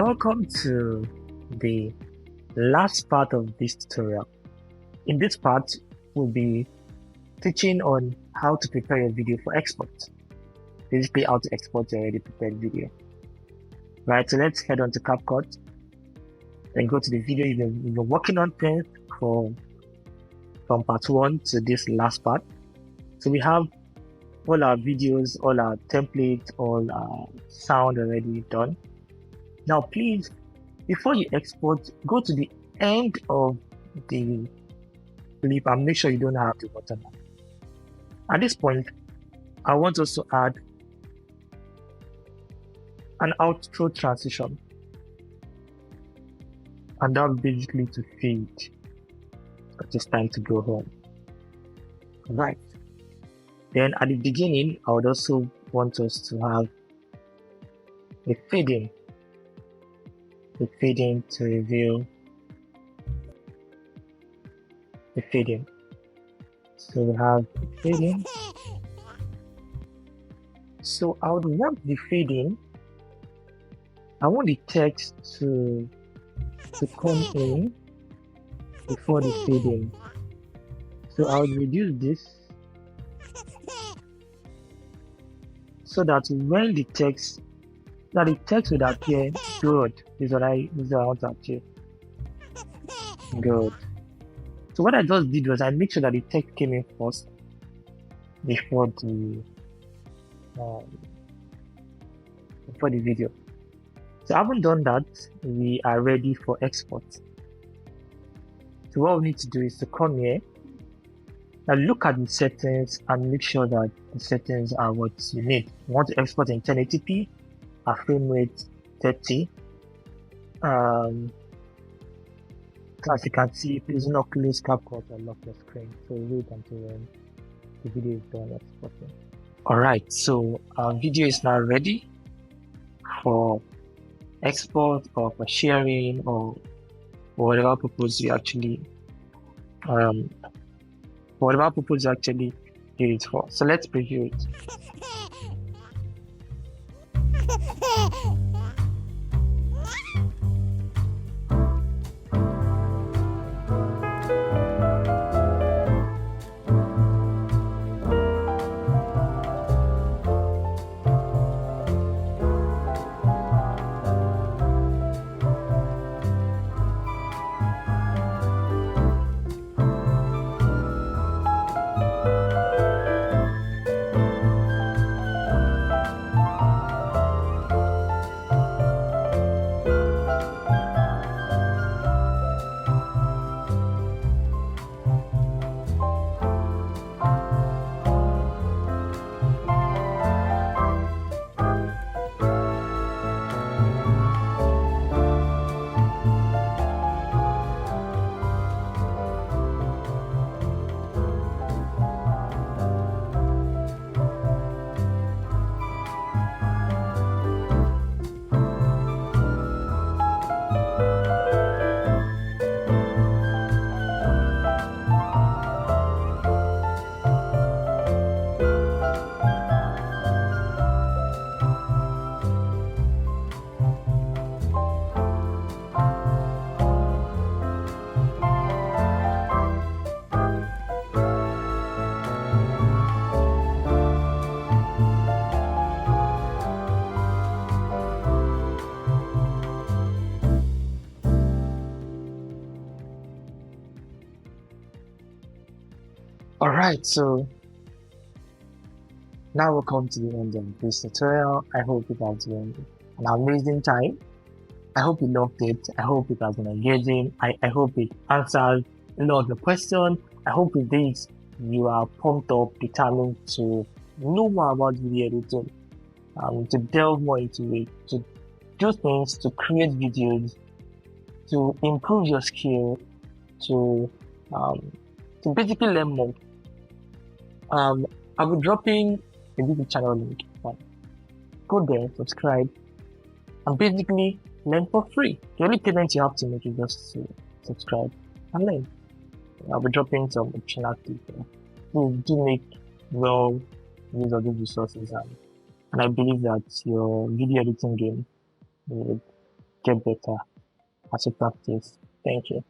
Welcome to the last part of this tutorial. In this part, we'll be teaching on how to prepare your video for export. Basically, how to export your already prepared video. Right, so let's head on to Capcut and go to the video you've been working on from part 1 to this last part. So we have all our videos, all our templates, all our sound already done. Now, please, before you export, go to the end of the clip and make sure you don't have the watermark. At this point, I want us to add an outro transition, and that's basically to fade. It's time to go home. Right. Then at the beginning, I would also want us to have a fading. The fading to reveal the fading. So we have the fading. So I would want the fading. I want the text to come in before the fading. So I would reduce this so that when the text would appear good. This is what I want to appear. Good. So what I just did was I made sure that the text came in first before the video. So having done that, we are ready for export. So what we need to do is to come here and look at the settings and make sure that the settings are what you need. You want to export in 1080p, a frame rate 30. As you can see, please do not close Capcut or lock your screen. So wait until when the video is done exporting. Alright, so our video is now ready for export or for sharing or whatever purpose you actually use it for. So let's preview it. Alright, so now we'll come to the end of this tutorial. I hope it has been an amazing time. I hope you loved it. I hope it has been engaging. I hope it answered a lot of the questions. I hope with this you are pumped up, determined to know more about video editing, to delve more into it, to do things, to create videos, to improve your skill, to basically learn more. I'll be dropping a YouTube channel link. Go there, subscribe, and basically learn for free. The only payment you have to make is just to subscribe and learn. I'll be dropping some optional tips. Please do make well use of these resources, and I believe that your video editing game will get better as you practice. Thank you.